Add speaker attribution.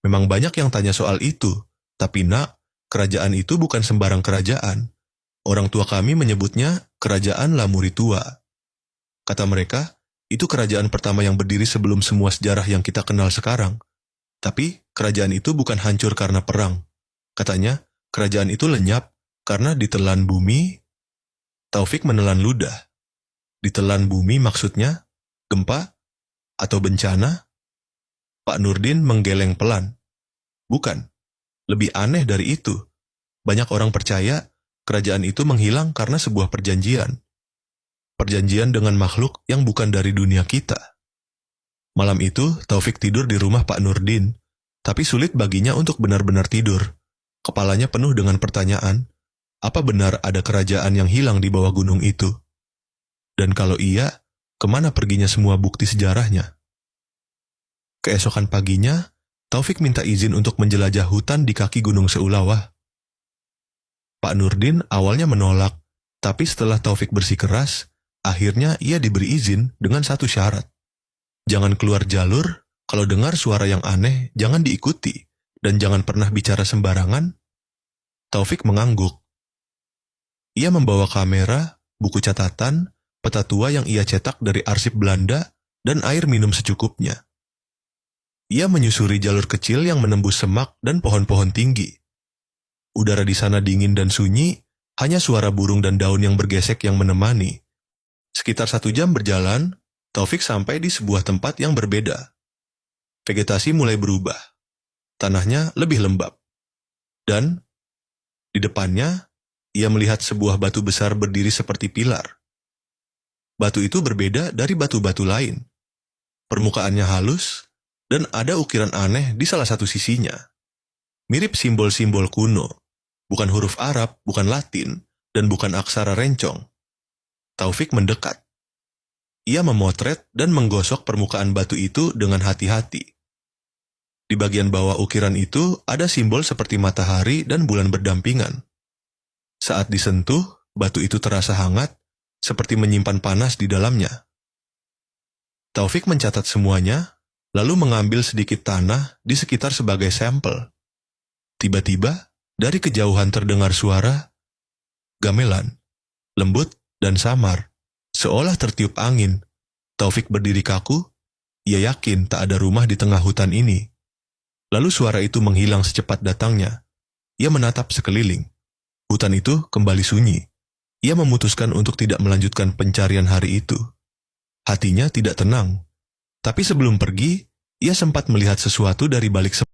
Speaker 1: Memang banyak yang tanya soal itu, tapi nak, kerajaan itu bukan sembarang kerajaan. Orang tua kami menyebutnya Kerajaan Lamuritua. Kata mereka, itu kerajaan pertama yang berdiri sebelum semua sejarah yang kita kenal sekarang. Tapi, kerajaan itu bukan hancur karena perang. Katanya, kerajaan itu lenyap karena ditelan bumi. Taufik menelan ludah. Ditelan bumi maksudnya? Gempa? Atau bencana? Pak Nurdin menggeleng pelan. Bukan. Lebih aneh dari itu. Banyak orang percaya kerajaan itu menghilang karena sebuah perjanjian. Perjanjian dengan makhluk yang bukan dari dunia kita. Malam itu, Taufik tidur di rumah Pak Nurdin, tapi sulit baginya untuk benar-benar tidur. Kepalanya penuh dengan pertanyaan, apa benar ada kerajaan yang hilang di bawah gunung itu? Dan kalau iya, kemana perginya semua bukti sejarahnya? Keesokan paginya, Taufik minta izin untuk menjelajah hutan di kaki Gunung Seulawah. Pak Nurdin awalnya menolak, tapi setelah Taufik bersikeras, akhirnya ia diberi izin dengan satu syarat. Jangan keluar jalur, kalau dengar suara yang aneh, jangan diikuti, dan jangan pernah bicara sembarangan. Taufik mengangguk. Ia membawa kamera, buku catatan, peta tua yang ia cetak dari arsip Belanda, dan air minum secukupnya. Ia menyusuri jalur kecil yang menembus semak dan pohon-pohon tinggi. Udara di sana dingin dan sunyi, hanya suara burung dan daun yang bergesek yang menemani. Sekitar 1 jam berjalan, Taufik sampai di sebuah tempat yang berbeda. Vegetasi mulai berubah. Tanahnya lebih lembab. Dan, di depannya, ia melihat sebuah batu besar berdiri seperti pilar. Batu itu berbeda dari batu-batu lain. Permukaannya halus, dan ada ukiran aneh di salah satu sisinya. Mirip simbol-simbol kuno. Bukan huruf Arab, bukan Latin, dan bukan aksara rencong. Taufik mendekat. Ia memotret dan menggosok permukaan batu itu dengan hati-hati. Di bagian bawah ukiran itu ada simbol seperti matahari dan bulan berdampingan. Saat disentuh, batu itu terasa hangat, seperti menyimpan panas di dalamnya. Taufik mencatat semuanya, lalu mengambil sedikit tanah di sekitar sebagai sampel. Tiba-tiba, dari kejauhan terdengar suara gamelan, lembut dan samar, seolah tertiup angin. Taufik berdiri kaku, ia yakin tak ada rumah di tengah hutan ini. Lalu suara itu menghilang secepat datangnya. Ia menatap sekeliling. Hutan itu kembali sunyi. Ia memutuskan untuk tidak melanjutkan pencarian hari itu. Hatinya tidak tenang. Tapi sebelum pergi, ia sempat melihat sesuatu dari balik